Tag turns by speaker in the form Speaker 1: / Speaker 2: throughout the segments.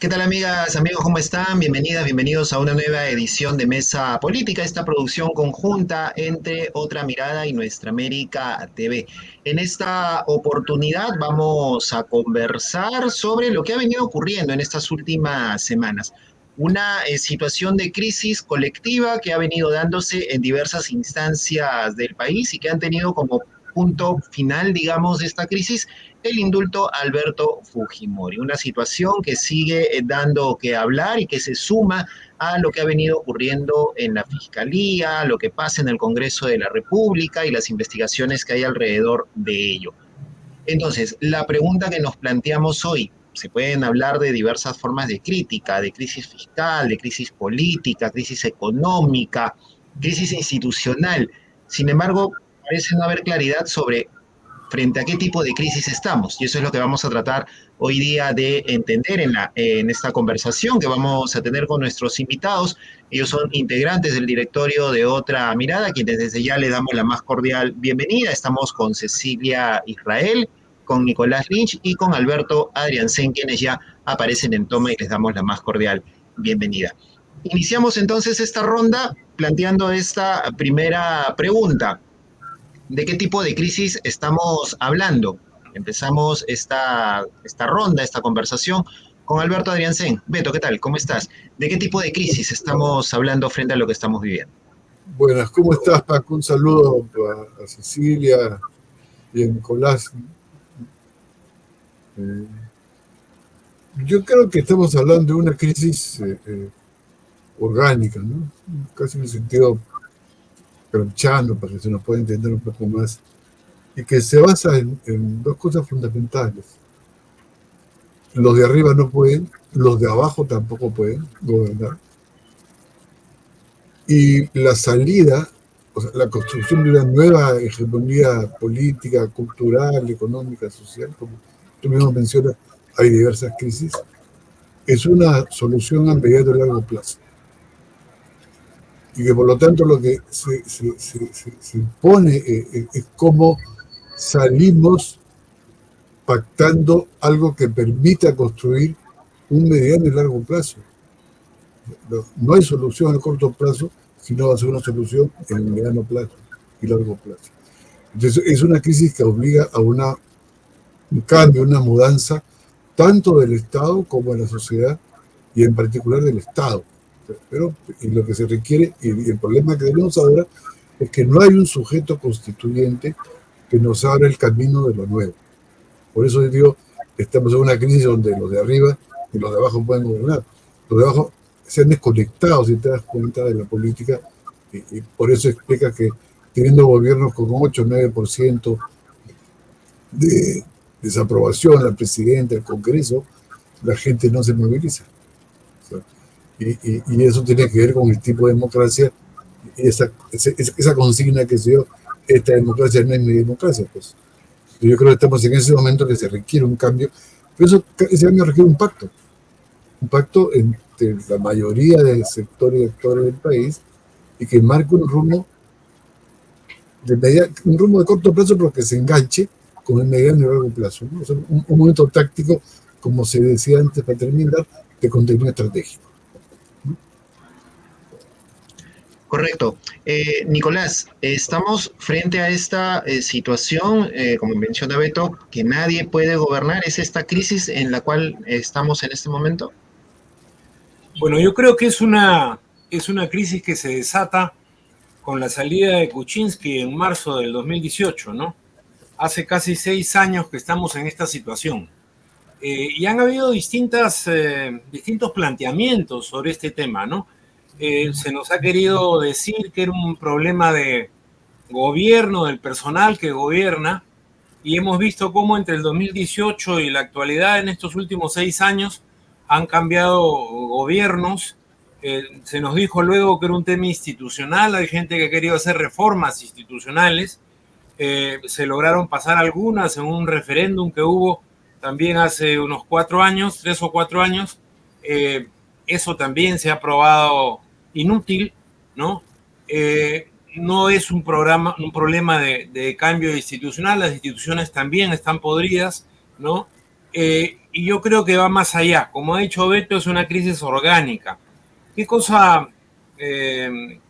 Speaker 1: ¿Qué tal amigas, amigos? ¿Cómo están? Bienvenidas, bienvenidos a una nueva edición de Mesa Política, esta producción conjunta entre Otra Mirada y Nuestra América TV. En esta oportunidad vamos a conversar sobre lo que ha venido ocurriendo en estas últimas semanas. Una situación de crisis colectiva que ha venido dándose en diversas instancias del país y que han tenido como punto final, digamos, de esta crisis el indulto a Alberto Fujimori, una situación que sigue dando que hablar y que se suma a lo que ha venido ocurriendo en la Fiscalía, lo que pasa en el Congreso de la República y las investigaciones que hay alrededor de ello. Entonces, la pregunta que nos planteamos hoy, se pueden hablar de diversas formas de crítica, de crisis fiscal, de crisis política, crisis económica, crisis institucional. Sin embargo, parece no haber claridad sobre frente a qué tipo de crisis estamos. Y eso es lo que vamos a tratar hoy día de entender en esta conversación que vamos a tener con nuestros invitados. Ellos son integrantes del directorio de Otra Mirada, quienes desde ya le damos la más cordial bienvenida. Estamos con Cecilia Israel, con Nicolás Lynch y con Alberto Adriansen, quienes ya aparecen en toma y les damos la más cordial bienvenida. Iniciamos entonces esta ronda planteando esta primera pregunta. ¿De qué tipo de crisis estamos hablando? Empezamos esta ronda, esta conversación con Alberto Adriansen. Beto, ¿qué tal? ¿Cómo estás? ¿De qué tipo de crisis estamos hablando frente a lo que estamos viviendo?
Speaker 2: Buenas, ¿cómo estás, Paco? Un saludo a Cecilia y a Nicolás. Eh, yo creo que estamos hablando de una crisis orgánica, ¿no? Casi en el sentido gramsciano, para que se nos pueda entender un poco más, y que se basa en dos cosas fundamentales. Los de arriba no pueden, los de abajo tampoco pueden gobernar. Y la salida, o sea, la construcción de una nueva hegemonía política, cultural, económica, social, como tú mismo mencionas, hay diversas crisis, es una solución a mediano y largo plazo. Y que por lo tanto lo que se impone es cómo salimos pactando algo que permita construir un mediano y largo plazo. No hay solución a corto plazo, sino va a ser una solución en el mediano plazo y largo plazo. Entonces, es una crisis que obliga a un cambio, una mudanza, tanto del Estado como de la sociedad, y en particular del Estado. Pero y lo que se requiere, y el problema que tenemos ahora, es que no hay un sujeto constituyente que nos abra el camino de lo nuevo. Por eso digo, estamos en una crisis donde los de arriba y los de abajo pueden gobernar. Los de abajo se han desconectado, si te das cuenta, de la política, y por eso explica que teniendo gobiernos con 8 o 9% de desaprobación al presidente, al Congreso, la gente no se moviliza. O sea, y eso tiene que ver con el tipo de democracia y esa consigna que se dio, esta democracia no es mi democracia. Pues yo creo que estamos en ese momento que se requiere un cambio, pero ese cambio requiere un pacto entre la mayoría del sector y actores del país, y que marque un rumbo de corto plazo, pero que se enganche con el mediano y largo plazo, ¿no? O sea, un momento táctico, como se decía antes para terminar, de contenido estratégico.
Speaker 1: Correcto. Nicolás, estamos frente a esta situación, como menciona Beto, que nadie puede gobernar. ¿Es esta crisis en la cual estamos en este momento?
Speaker 3: Bueno, yo creo que es una crisis que se desata con la salida de Kuczynski en marzo del 2018, ¿no? Hace casi 6 años que estamos en esta situación. Y han habido distintos planteamientos sobre este tema, ¿no? Se nos ha querido decir que era un problema de gobierno, del personal que gobierna, y hemos visto cómo entre el 2018 y la actualidad, en estos últimos 6 años, han cambiado gobiernos. Se nos dijo luego que era un tema institucional, hay gente que ha querido hacer reformas institucionales, se lograron pasar algunas en un referéndum que hubo también hace unos 4 años, 3 o 4 años. Eso también se ha probado inútil, ¿no? No es un problema de cambio institucional, las instituciones también están podridas, ¿no? y yo creo que va más allá. Como ha dicho Beto, es una crisis orgánica. ¿Qué cosa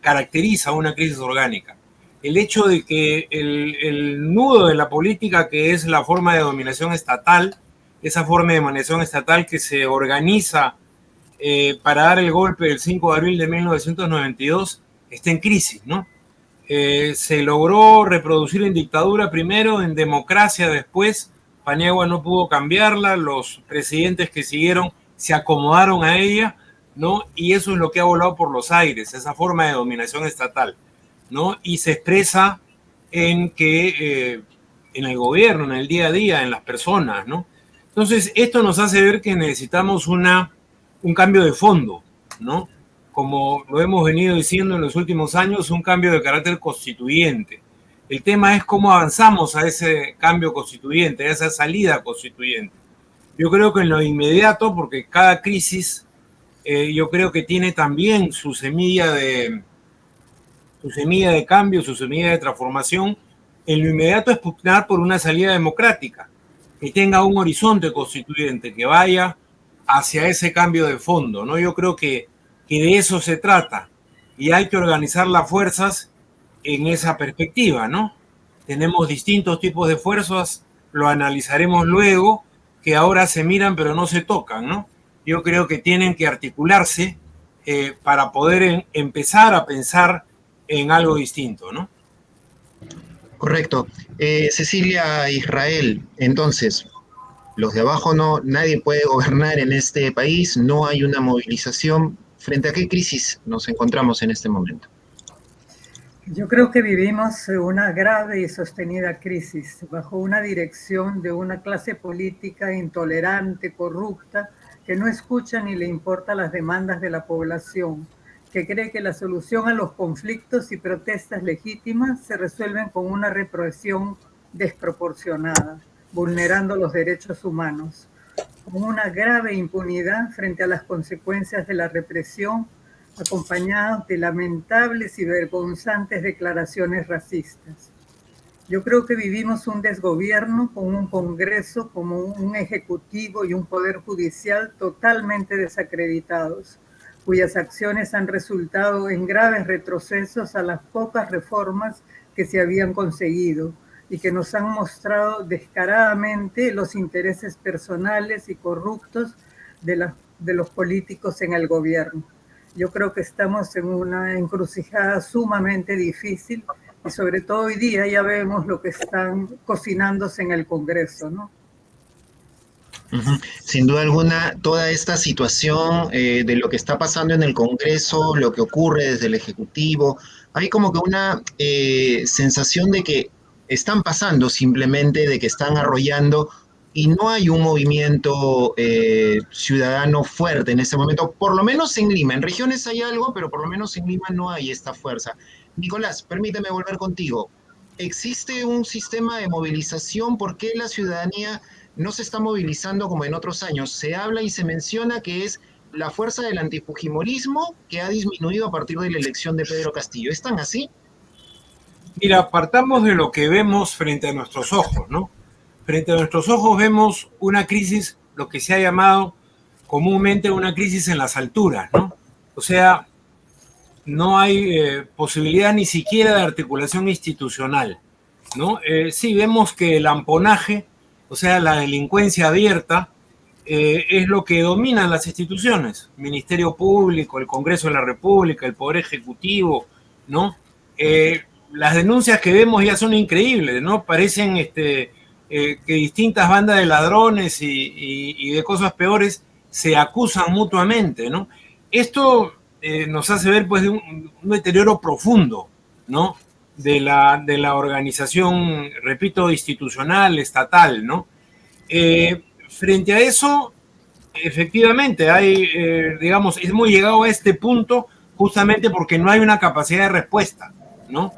Speaker 3: caracteriza una crisis orgánica? El hecho de que el nudo de la política, que es la forma de dominación estatal, esa forma de dominación estatal que se organiza para dar el golpe del 5 de abril de 1992, está en crisis, ¿no? Se logró reproducir en dictadura primero, en democracia después. Paniagua no pudo cambiarla, los presidentes que siguieron se acomodaron a ella, ¿no? Y eso es lo que ha volado por los aires, esa forma de dominación estatal, ¿no? Y se expresa en que en el gobierno, en el día a día, en las personas, ¿no? Entonces, esto nos hace ver que necesitamos un cambio de fondo, ¿no? Como lo hemos venido diciendo en los últimos años, un cambio de carácter constituyente. El tema es cómo avanzamos a ese cambio constituyente, a esa salida constituyente. Yo creo que en lo inmediato, porque cada crisis yo creo que tiene también su semilla de cambio, su semilla de transformación, en lo inmediato es pugnar por una salida democrática, que tenga un horizonte constituyente, que vaya hacia ese cambio de fondo, ¿no? Yo creo que de eso se trata y hay que organizar las fuerzas en esa perspectiva, ¿no? Tenemos distintos tipos de fuerzas, lo analizaremos luego, que ahora se miran pero no se tocan, ¿no? Yo creo que tienen que articularse para poder empezar a pensar en algo distinto, ¿no?
Speaker 1: Correcto. Cecilia, Israel, entonces, los de abajo nadie puede gobernar en este país, no hay una movilización. ¿Frente a qué crisis nos encontramos en este momento?
Speaker 4: Yo creo que vivimos una grave y sostenida crisis bajo una dirección de una clase política intolerante, corrupta, que no escucha ni le importa las demandas de la población, que cree que la solución a los conflictos y protestas legítimas se resuelven con una represión desproporcionada, vulnerando los derechos humanos, con una grave impunidad frente a las consecuencias de la represión, acompañados de lamentables y vergonzantes declaraciones racistas. Yo creo que vivimos un desgobierno con un Congreso como un ejecutivo y un poder judicial totalmente desacreditados, cuyas acciones han resultado en graves retrocesos a las pocas reformas que se habían conseguido y que nos han mostrado descaradamente los intereses personales y corruptos de los políticos en el gobierno. Yo creo que estamos en una encrucijada sumamente difícil y sobre todo hoy día ya vemos lo que están cocinándose en el Congreso, ¿no?
Speaker 1: Sin duda alguna, toda esta situación de lo que está pasando en el Congreso, lo que ocurre desde el Ejecutivo, hay como que una sensación de que están pasando simplemente, de que están arrollando y no hay un movimiento ciudadano fuerte en este momento, por lo menos en Lima. En regiones hay algo, pero por lo menos en Lima no hay esta fuerza. Nicolás, permíteme volver contigo. ¿Existe un sistema de movilización? ¿Por qué la ciudadanía no se está movilizando como en otros años? Se habla y se menciona que es la fuerza del antifujimorismo que ha disminuido a partir de la elección de Pedro Castillo. ¿Es tan así?
Speaker 3: Mira, partamos de lo que vemos frente a nuestros ojos, ¿no? Frente a nuestros ojos vemos una crisis, lo que se ha llamado comúnmente una crisis en las alturas, ¿no? O sea, no hay posibilidad ni siquiera de articulación institucional, ¿no? Sí, vemos que el amponaje, o sea, la delincuencia abierta, es lo que dominan las instituciones, Ministerio Público, el Congreso de la República, el Poder Ejecutivo, ¿no? Las denuncias que vemos ya son increíbles, ¿no? Parecen que distintas bandas de ladrones y de cosas peores se acusan mutuamente, ¿no? Esto nos hace ver pues de un deterioro profundo, ¿no? De la organización, repito, institucional, estatal, ¿no? Frente a eso, efectivamente, hay, digamos, hemos llegado a este punto justamente porque no hay una capacidad de respuesta, ¿no?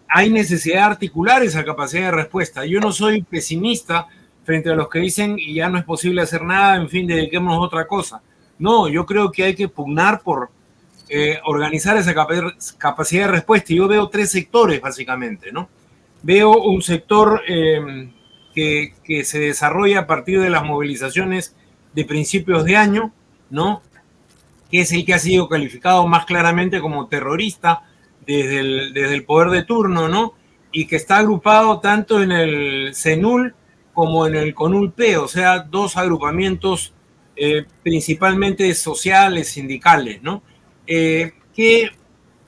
Speaker 3: Hay necesidad de articular esa capacidad de respuesta. Yo no soy pesimista frente a los que dicen y ya no es posible hacer nada, en fin, dediquémonos a otra cosa. No, yo creo que hay que pugnar por organizar esa capacidad de respuesta. Y yo veo tres sectores, básicamente, ¿no? Veo un sector que se desarrolla a partir de las movilizaciones de principios de año, ¿no? Que es el que ha sido calificado más claramente como terrorista desde el poder de turno, ¿no? Y que está agrupado tanto en el CENUL como en el CONULP, o sea, dos agrupamientos principalmente sociales, sindicales, ¿no? Que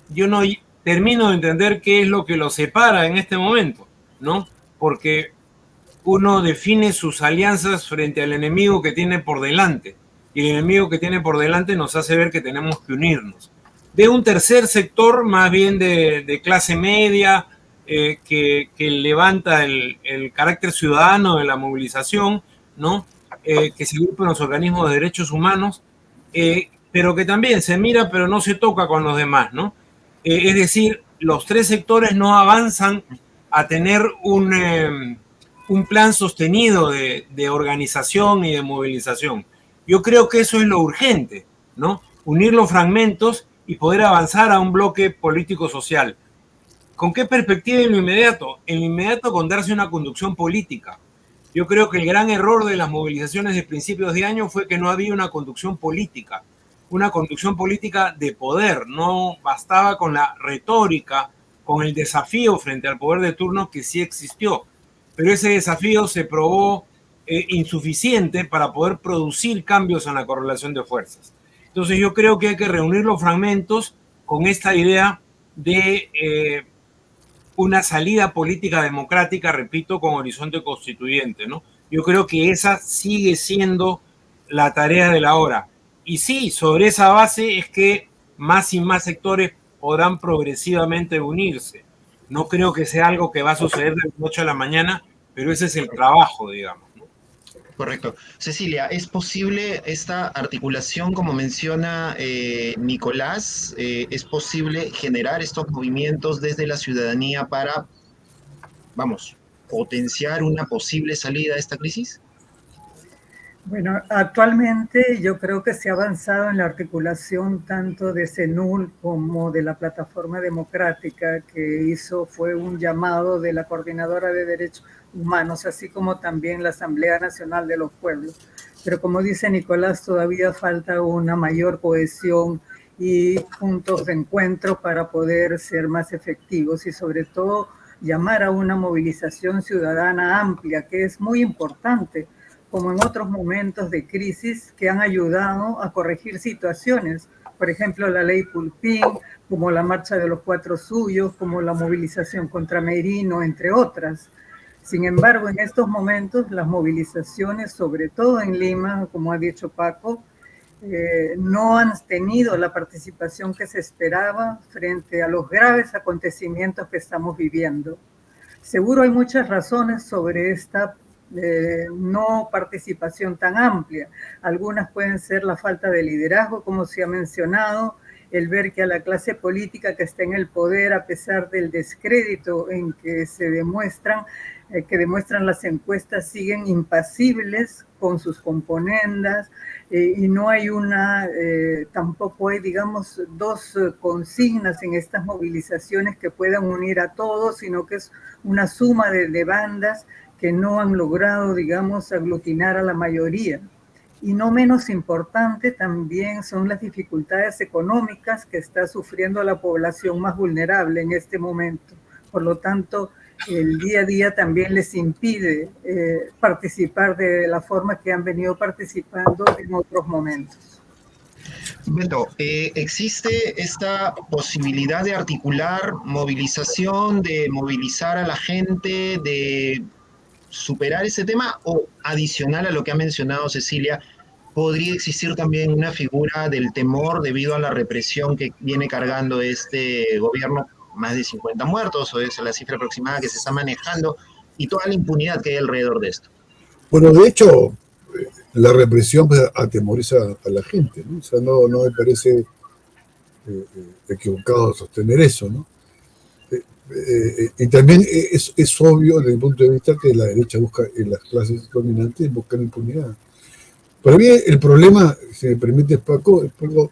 Speaker 3: yo no termino de entender qué es lo que los separa en este momento, ¿no? Porque uno define sus alianzas frente al enemigo que tiene por delante, y el enemigo que tiene por delante nos hace ver que tenemos que unirnos. De un tercer sector, más bien de clase media, que levanta el carácter ciudadano de la movilización, ¿no? Que se agrupa en los organismos de derechos humanos, pero que también se mira pero no se toca con los demás, ¿no? Es decir, los tres sectores no avanzan a tener un plan sostenido de organización y de movilización. Yo creo que eso es lo urgente, ¿no? Unir los fragmentos y poder avanzar a un bloque político-social. ¿Con qué perspectiva en lo inmediato? En lo inmediato con darse una conducción política. Yo creo que el gran error de las movilizaciones de principios de año fue que no había una conducción política de poder. No bastaba con la retórica, con el desafío frente al poder de turno que sí existió. Pero ese desafío se probó insuficiente para poder producir cambios en la correlación de fuerzas. Entonces yo creo que hay que reunir los fragmentos con esta idea de una salida política democrática, repito, con horizonte constituyente, ¿no? Yo creo que esa sigue siendo la tarea de la hora. Y sí, sobre esa base es que más y más sectores podrán progresivamente unirse. No creo que sea algo que va a suceder de la noche a la mañana, pero ese es el trabajo, digamos, ¿no?
Speaker 1: Correcto. Cecilia, ¿es posible esta articulación, como menciona Nicolás? ¿Es posible generar estos movimientos desde la ciudadanía para, vamos, potenciar una posible salida a esta crisis?
Speaker 4: Bueno, actualmente yo creo que se ha avanzado en la articulación tanto de CENUL como de la Plataforma Democrática, que fue un llamado de la Coordinadora de Derechos Humanos, así como también la Asamblea Nacional de los Pueblos. Pero como dice Nicolás, todavía falta una mayor cohesión y puntos de encuentro para poder ser más efectivos y sobre todo llamar a una movilización ciudadana amplia, que es muy importante, como en otros momentos de crisis que han ayudado a corregir situaciones. Por ejemplo, la ley Pulpín, como la marcha de los 4 suyos, como la movilización contra Merino, entre otras. Sin embargo, en estos momentos, las movilizaciones, sobre todo en Lima, como ha dicho Paco, no han tenido la participación que se esperaba frente a los graves acontecimientos que estamos viviendo. Seguro hay muchas razones sobre esta no participación tan amplia. Algunas pueden ser la falta de liderazgo, como se ha mencionado, el ver que a la clase política que está en el poder, a pesar del descrédito en que que demuestran las encuestas, siguen impasibles con sus componendas y no hay tampoco hay, digamos, dos consignas en estas movilizaciones que puedan unir a todos, sino que es una suma de bandas que no han logrado, digamos, aglutinar a la mayoría. Y no menos importante también son las dificultades económicas que está sufriendo la población más vulnerable en este momento. Por lo tanto, el día a día también les impide participar de la forma que han venido participando en otros momentos.
Speaker 1: Beto, ¿existe esta posibilidad de articular movilización, de movilizar a la gente, de superar ese tema, o adicional a lo que ha mencionado Cecilia, podría existir también una figura del temor debido a la represión que viene cargando este gobierno? Más de 50 muertos, o es la cifra aproximada que se está manejando, y toda la impunidad que hay alrededor de esto.
Speaker 2: Bueno, de hecho, la represión atemoriza a la gente, ¿no? O sea, no me parece equivocado sostener eso, ¿no? Y también es obvio desde el punto de vista que la derecha busca, en las clases dominantes, buscan impunidad. Para mí el problema, si me permites, Paco, es poco,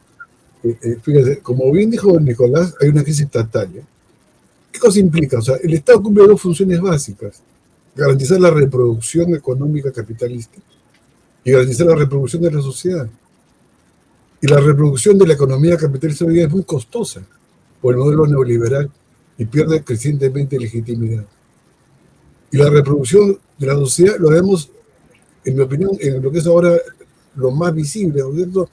Speaker 2: fíjate, como bien dijo Nicolás, hay una crisis estatal, ¿eh? ¿Qué cosa implica? O sea, el Estado cumple 2 funciones básicas. garantizar la reproducción económica capitalista y garantizar la reproducción de la sociedad. Y la reproducción de la economía capitalista hoy día es muy costosa por el modelo neoliberal y pierde crecientemente legitimidad. Y la reproducción de la sociedad lo vemos, en mi opinión, en lo que es ahora lo más visible, ¿no es cierto?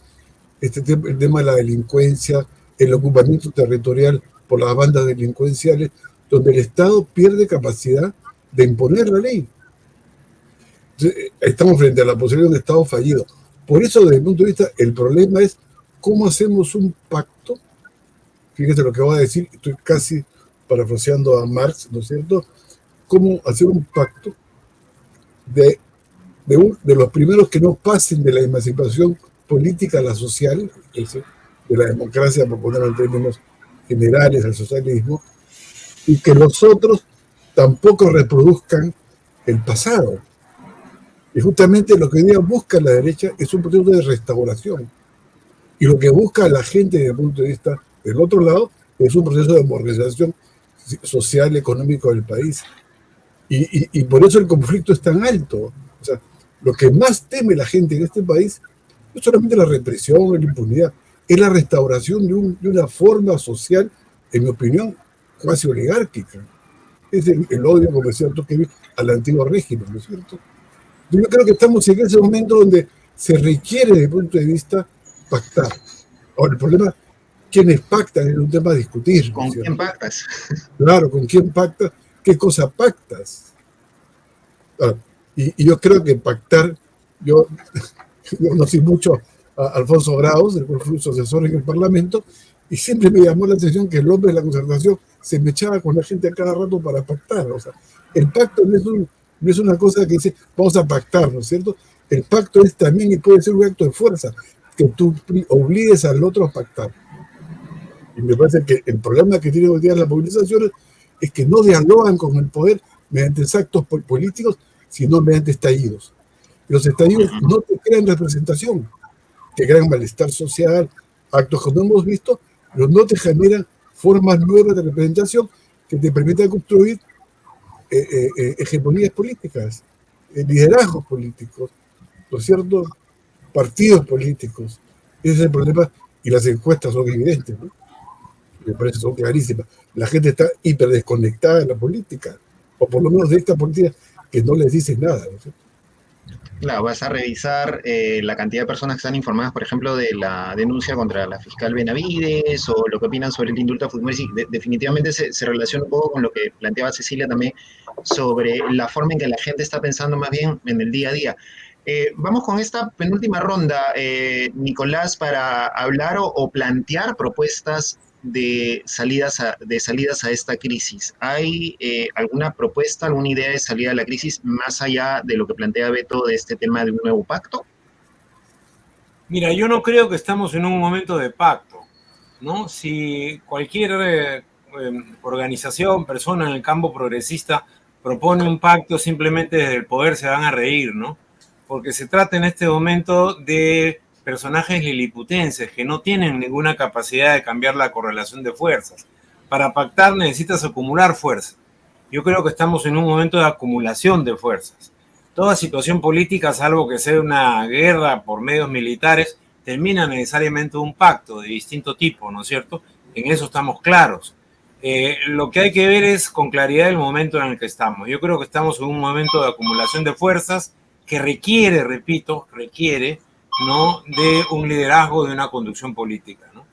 Speaker 2: El tema de la delincuencia, el ocupamiento territorial por las bandas delincuenciales, donde el Estado pierde capacidad de imponer la ley. Entonces, estamos frente a la posibilidad de un Estado fallido. Por eso, desde el punto de vista, el problema es cómo hacemos un pacto. Fíjese lo que voy a decir, estoy casi parafraseando a Marx, ¿no es cierto? Cómo hacer un pacto de los primeros que no pasen de la emancipación política a la social, es decir, de la democracia, por ponerlo en términos generales, al socialismo, y que los otros tampoco reproduzcan el pasado. Y justamente lo que hoy día busca la derecha es un proceso de restauración. Y lo que busca la gente desde el punto de vista del otro lado es un proceso de modernización social, económico del país. Y por eso el conflicto es tan alto. O sea, lo que más teme la gente en este país no es solamente la represión o la impunidad, es la restauración de una forma social, en mi opinión, casi oligárquica. Es el odio, como decía Tocqueville, al antiguo régimen, ¿no es cierto? Yo creo que estamos en ese momento donde se requiere, desde el punto de vista, pactar. Ahora, el problema, ¿quiénes pactan? Es un tema a discutir. ¿No?
Speaker 1: ¿Con quién pactas?
Speaker 2: Claro, ¿con quién pactas? ¿Qué cosa pactas? Claro, y yo creo que pactar, yo conocí mucho a Alfonso Graus, el cual fue su asesor en el Parlamento, y siempre me llamó la atención que el hombre de la Concertación se me echaba con la gente a cada rato para pactar. O sea, el pacto no es una cosa que dice, vamos a pactar, ¿no es cierto? El pacto es también, y puede ser un acto de fuerza, que tú obligues al otro a pactar. Y me parece que el problema que tienen hoy día las movilizaciones es que no dialogan con el poder mediante actos políticos, sino mediante estallidos. Y los estallidos no te crean representación, te crean malestar social, actos como hemos visto, pero no te generan formas nuevas de representación que te permitan construir hegemonías políticas, liderazgos políticos, ¿no es cierto? Partidos políticos. Ese es el problema, y las encuestas son evidentes, ¿no? Me parece que son clarísimas. La gente está hiper desconectada de la política, o por lo menos de esta política que no les dice nada, ¿no es cierto?
Speaker 1: Claro, vas a revisar la cantidad de personas que están informadas, por ejemplo, de la denuncia contra la fiscal Benavides o lo que opinan sobre el indulto a Fujimori. Definitivamente se relaciona un poco con lo que planteaba Cecilia también sobre la forma en que la gente está pensando más bien en el día a día. Vamos con esta penúltima ronda, Nicolás, para hablar o plantear propuestas de salidas a esta crisis. ¿Hay alguna propuesta, alguna idea de salida de la crisis más allá de lo que plantea Beto de este tema de un nuevo pacto?
Speaker 3: Mira, yo no creo que estamos en un momento de pacto, ¿no? Si cualquier organización, persona en el campo progresista propone un pacto, simplemente desde el poder se van a reír, ¿no? Porque se trata en este momento de personajes liliputenses que no tienen ninguna capacidad de cambiar la correlación de fuerzas. Para pactar necesitas acumular fuerza. Yo creo que estamos en un momento de acumulación de fuerzas. Toda situación política, salvo que sea una guerra por medios militares, termina necesariamente un pacto de distinto tipo, ¿no es cierto? En eso estamos claros. Lo que hay que ver es con claridad el momento en el que estamos. Yo creo que estamos en un momento de acumulación de fuerzas que requiere, repito, ¿no?, de un liderazgo, de una conducción política, ¿no?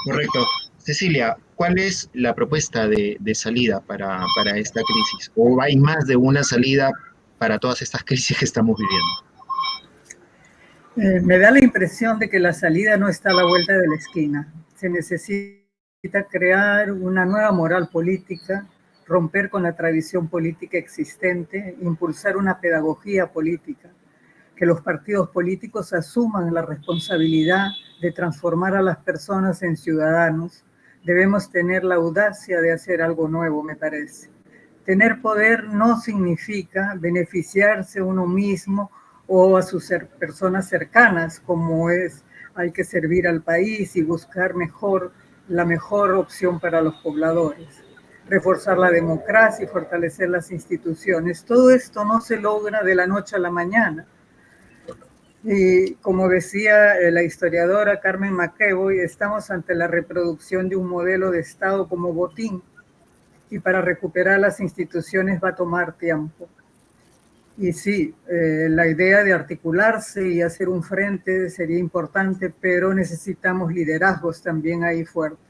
Speaker 1: Correcto. Cecilia, ¿cuál es la propuesta de salida para esta crisis? ¿O hay más de una salida para todas estas crisis que estamos viviendo?
Speaker 4: Me da la impresión de que la salida no está a la vuelta de la esquina. Se necesita crear una nueva moral política, romper con la tradición política existente, impulsar una pedagogía política, que los partidos políticos asuman la responsabilidad de transformar a las personas en ciudadanos. Debemos tener la audacia de hacer algo nuevo, me parece. Tener poder no significa beneficiarse uno mismo o a sus personas cercanas, como es, hay que servir al país y buscar la mejor opción para los pobladores. reforzar la democracia y fortalecer las instituciones. Todo esto no se logra de la noche a la mañana. Y como decía la historiadora Carmen McEvoy, estamos ante la reproducción de un modelo de Estado como botín, y para recuperar las instituciones va a tomar tiempo. Y sí, la idea de articularse y hacer un frente sería importante, pero necesitamos liderazgos también ahí fuertes.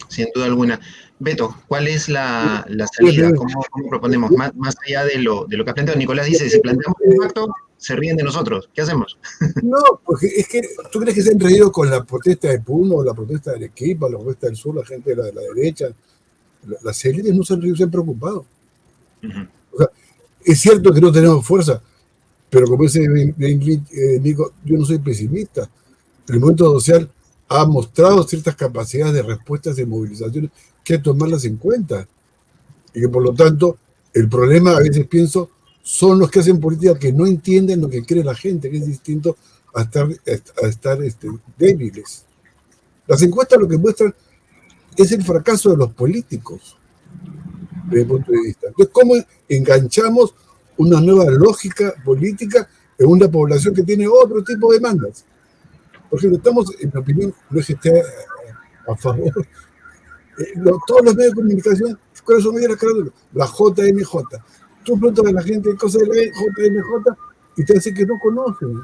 Speaker 1: Sin duda alguna. Beto, ¿cuál es la salida? ¿Cómo proponemos? Más allá de lo que ha planteado Nicolás, dice, si planteamos un pacto, se ríen de nosotros. ¿Qué hacemos?
Speaker 2: No, porque es que, ¿tú crees que se han reído con la protesta de Puno, la protesta de Arequipa, la protesta del sur, la gente de la derecha? Las élites no se han reído, se han preocupado. O sea, es cierto que no tenemos fuerza, pero como dice Nico, yo no soy pesimista. El movimiento social ha mostrado ciertas capacidades de respuestas y movilizaciones que hay que tomarlas en cuenta. Y que por lo tanto, el problema, a veces pienso, son los que hacen política que no entienden lo que cree la gente, que es distinto a estar débiles. Las encuestas lo que muestran es el fracaso de los políticos, desde mi punto de vista. Entonces, ¿cómo enganchamos una nueva lógica política en una población que tiene otro tipo de demandas? Por ejemplo, estamos, en mi opinión, no es que esté a favor. Todos los medios de comunicación, ¿cuáles son las caras? La JMJ. Tú preguntas a la gente cosas de la JMJ y te dicen que no conocen.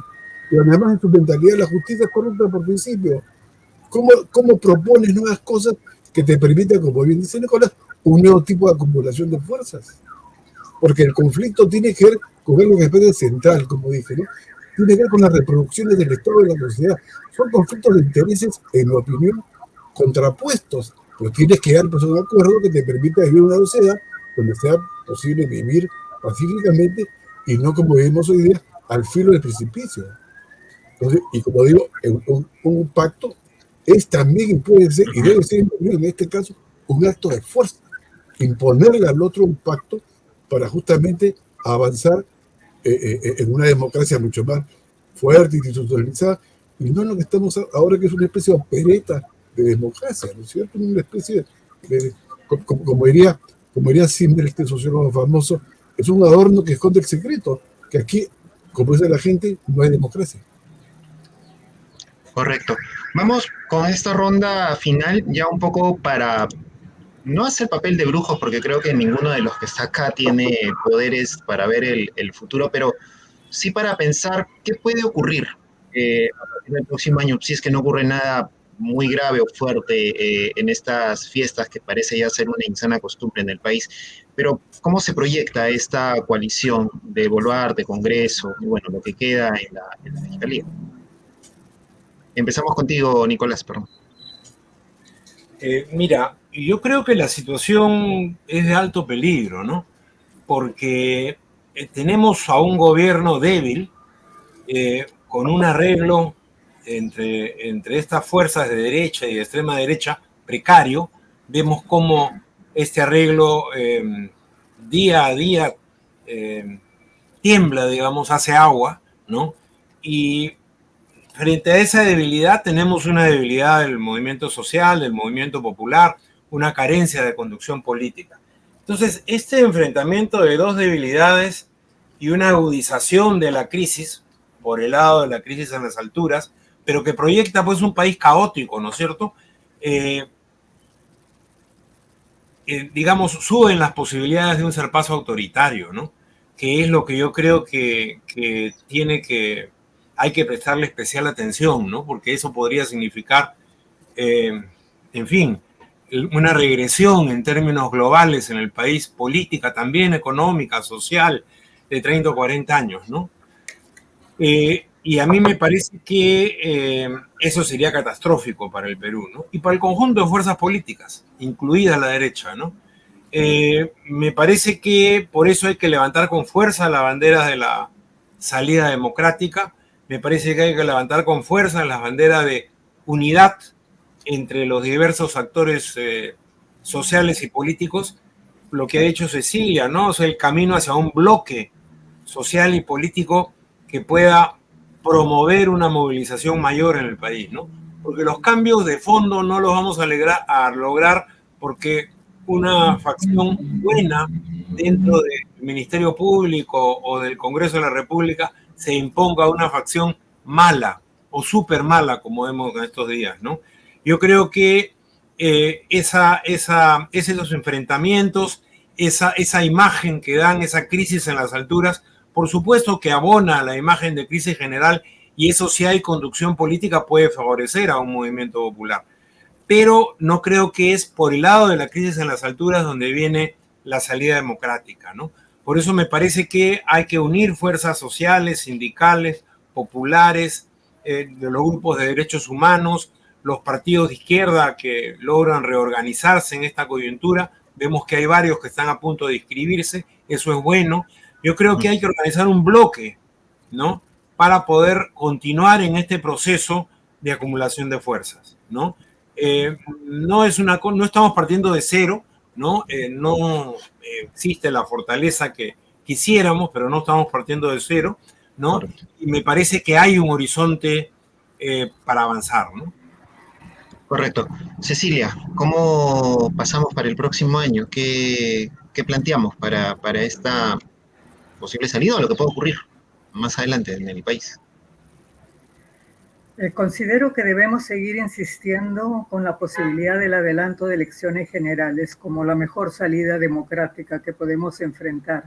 Speaker 2: Pero además en su mentalidad la justicia es corrupta por principio. ¿Cómo propones nuevas cosas que te permitan, como bien dice Nicolás, un nuevo tipo de acumulación de fuerzas? Porque el conflicto tiene que ver con algo que es central, como dije, ¿no? Tiene que ver con las reproducciones del Estado y de la sociedad. Son conflictos de intereses, en mi opinión, contrapuestos, pero tienes que dar un acuerdo que te permita vivir en una sociedad donde sea posible vivir pacíficamente y no como vivimos hoy día, al filo del precipicio. Entonces, y como digo, un pacto es también, puede ser, y debe ser en este caso, un acto de fuerza, imponerle al otro un pacto para justamente avanzar en una democracia mucho más fuerte, institucionalizada, y no en lo que estamos ahora, que es una especie de opereta de democracia, ¿no es cierto? Una especie de como diría Zimmer, este sociólogo famoso, es un adorno que esconde el secreto, que aquí, como dice la gente, no hay democracia.
Speaker 1: Correcto. Vamos con esta ronda final ya un poco para no hacer papel de brujos, porque creo que ninguno de los que está acá tiene poderes para ver el futuro, pero sí para pensar qué puede ocurrir a partir del próximo año, si es que no ocurre nada muy grave o fuerte en estas fiestas que parece ya ser una insana costumbre en el país. Pero, ¿cómo se proyecta esta coalición de Boluarte, Congreso, y bueno, lo que queda en la Fiscalía? Empezamos contigo, Nicolás, perdón.
Speaker 3: Mira, yo creo que la situación es de alto peligro, ¿no? Porque tenemos a un gobierno débil, con un arreglo entre estas fuerzas de derecha y de extrema derecha precario. Vemos cómo este arreglo día a día tiembla, digamos, hace agua, ¿no? Y frente a esa debilidad tenemos una debilidad del movimiento social, del movimiento popular, una carencia de conducción política. Entonces, este enfrentamiento de dos debilidades y una agudización de la crisis, por el lado de la crisis en las alturas, pero que proyecta pues un país caótico, ¿no es cierto? Digamos, suben las posibilidades de un zarpazo autoritario, ¿no? Que es lo que yo creo que hay que prestarle especial atención, ¿no? Porque eso podría significar, en fin, una regresión en términos globales en el país, política también, económica, social, de 30 o 40 años, ¿no? Y a mí me parece que eso sería catastrófico para el Perú, ¿no? Y para el conjunto de fuerzas políticas, incluida la derecha, ¿no? Me parece que por eso hay que levantar con fuerza la bandera de la salida democrática. Me parece que hay que levantar con fuerza las banderas de unidad entre los diversos actores sociales y políticos, lo que ha dicho Cecilia, ¿no? O sea, el camino hacia un bloque social y político que pueda promover una movilización mayor en el país, ¿no? Porque los cambios de fondo no los vamos a lograr porque una facción buena dentro del Ministerio Público o del Congreso de la República se imponga a una facción mala o súper mala, como vemos en estos días, ¿no? Yo creo que esos enfrentamientos, esa imagen que dan, esa crisis en las alturas, por supuesto que abona a la imagen de crisis general, y eso, si hay conducción política, puede favorecer a un movimiento popular. Pero no creo que es por el lado de la crisis en las alturas donde viene la salida democrática, ¿no? Por eso me parece que hay que unir fuerzas sociales, sindicales, populares, de los grupos de derechos humanos, los partidos de izquierda que logran reorganizarse en esta coyuntura. Vemos que hay varios que están a punto de inscribirse, eso es bueno. Yo creo que hay que organizar un bloque, ¿no?, para poder continuar en este proceso de acumulación de fuerzas, ¿no? No estamos partiendo de cero, ¿no? No existe la fortaleza que quisiéramos, pero no estamos partiendo de cero, ¿no? Y me parece que hay un horizonte para avanzar, ¿no?
Speaker 1: Correcto. Cecilia, ¿cómo pasamos para el próximo año? ¿Qué planteamos para esta posible salida o lo que pueda ocurrir más adelante en el país?
Speaker 4: Considero que debemos seguir insistiendo con la posibilidad del adelanto de elecciones generales como la mejor salida democrática que podemos enfrentar,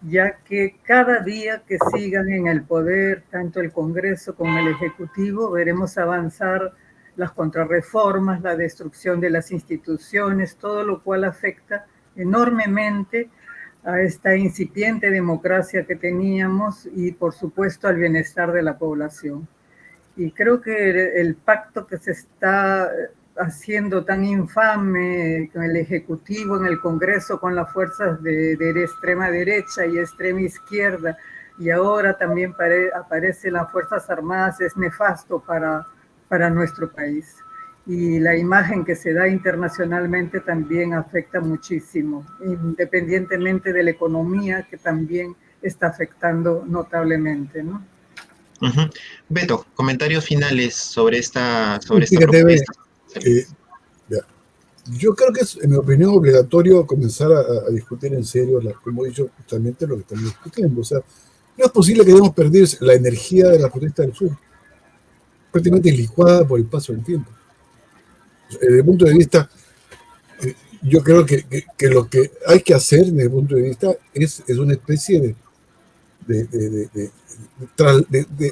Speaker 4: ya que cada día que sigan en el poder, tanto el Congreso como el Ejecutivo, veremos avanzar las contrarreformas, la destrucción de las instituciones, todo lo cual afecta enormemente a esta incipiente democracia que teníamos y, por supuesto, al bienestar de la población. Y creo que el pacto que se está haciendo tan infame con el Ejecutivo, en el Congreso, con las fuerzas de extrema derecha y extrema izquierda, y ahora también aparecen las Fuerzas Armadas, es nefasto para nuestro país. Y la imagen que se da internacionalmente también afecta muchísimo, independientemente de la economía, que también está afectando notablemente, ¿no?
Speaker 1: Uh-huh. Beto, comentarios finales sobre esta
Speaker 2: propuesta. Yo creo que es, en mi opinión, obligatorio comenzar a discutir en serio, como he dicho, justamente lo que estamos discutiendo. O sea, no es posible que hayamos perdido la energía de la protesta del sur, prácticamente licuada por el paso del tiempo. Desde el punto de vista, yo creo que lo que hay que hacer desde el punto de vista es una especie de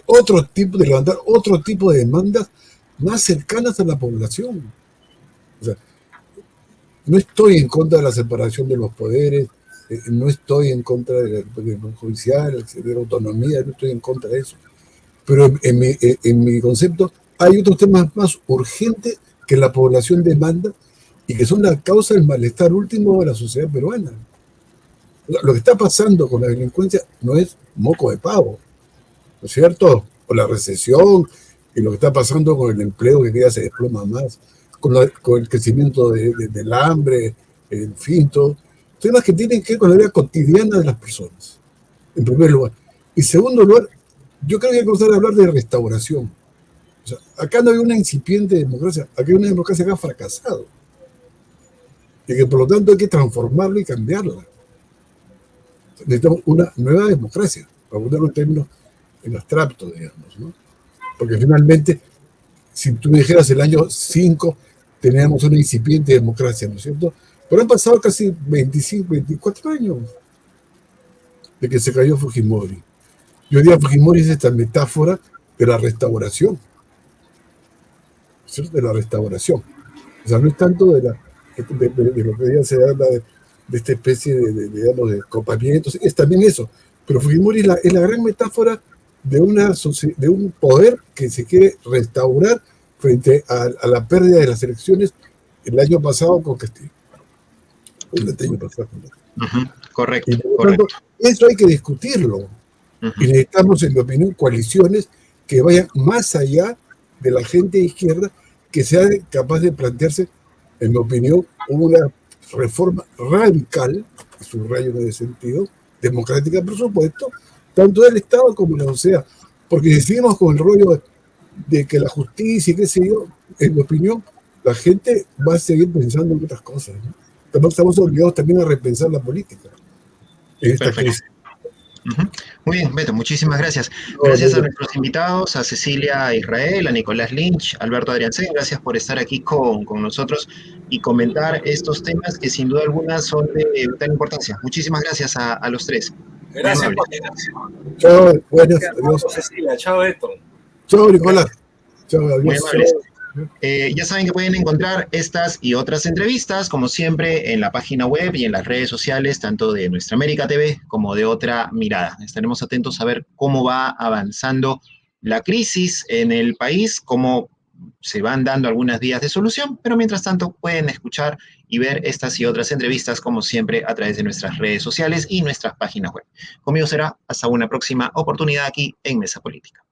Speaker 2: otro tipo, de levantar otro tipo de demandas más cercanas a la población. O sea, no estoy en contra de la separación de los poderes, no estoy en contra del judicial, de la autonomía, no estoy en contra de eso. Pero en mi concepto hay otros temas más urgentes que la población demanda y que son la causa del malestar último de la sociedad peruana. Lo que está pasando con la delincuencia no es moco de pavo, ¿no es cierto? Con la recesión y lo que está pasando con el empleo que cada día se desploma más, con el crecimiento del hambre, en fin, todo. Temas que tienen que ver con la vida cotidiana de las personas, en primer lugar. Y en segundo lugar, yo creo que hay que comenzar a hablar de restauración. O sea, acá no hay una incipiente democracia, acá hay una democracia que ha fracasado. Y que por lo tanto hay que transformarla y cambiarla. Necesitamos una nueva democracia, para ponerlo en términos en abstracto, digamos, ¿no? Porque finalmente, si tú me dijeras el año 5, teníamos una incipiente democracia, ¿no es cierto? Pero han pasado casi 25, 24 años de que se cayó Fujimori. Yo diría Fujimori es esta metáfora de la restauración, ¿cierto? De la restauración. O sea, no es tanto de lo que ya se habla de esta especie digamos, de copamientos, es también eso. Pero Fujimori es la gran metáfora de un poder que se quiere restaurar frente a la pérdida de las elecciones el año pasado con Castillo. El año pasado.
Speaker 1: Uh-huh. Correcto,
Speaker 2: y por lo tanto, eso hay que discutirlo. Uh-huh. Y necesitamos, en mi opinión, coaliciones que vayan más allá de la gente de izquierda, que sea capaz de plantearse, en mi opinión, una reforma radical, subrayo en ese sentido, democrática, por supuesto, tanto del Estado como de la sociedad. Porque si seguimos con el rollo de que la justicia y qué sé yo, en mi opinión, la gente va a seguir pensando en otras cosas, ¿no? estamos obligados también a repensar la política en esta
Speaker 1: Perfecto.
Speaker 2: crisis.
Speaker 1: Muy bien, Beto, muchísimas gracias. Gracias a nuestros invitados, a Cecilia Israel, a Nicolás Lynch, Alberto Adriancén, gracias por estar aquí con nosotros y comentar estos temas que sin duda alguna son de vital importancia. Muchísimas gracias a los tres.
Speaker 3: Gracias
Speaker 1: Muy
Speaker 3: por
Speaker 1: amables.
Speaker 2: Chao, buenas, adiós.
Speaker 3: Cecilia, chao Beto.
Speaker 2: Chao, Nicolás. Chao,
Speaker 1: Muy
Speaker 2: adiós.
Speaker 1: amables. Ya saben que pueden encontrar estas y otras entrevistas, como siempre, en la página web y en las redes sociales, tanto de Nuestra América TV como de Otra Mirada. Estaremos atentos a ver cómo va avanzando la crisis en el país, cómo se van dando algunas vías de solución, pero mientras tanto pueden escuchar y ver estas y otras entrevistas, como siempre, a través de nuestras redes sociales y nuestras páginas web. Conmigo será hasta una próxima oportunidad aquí en Mesa Política.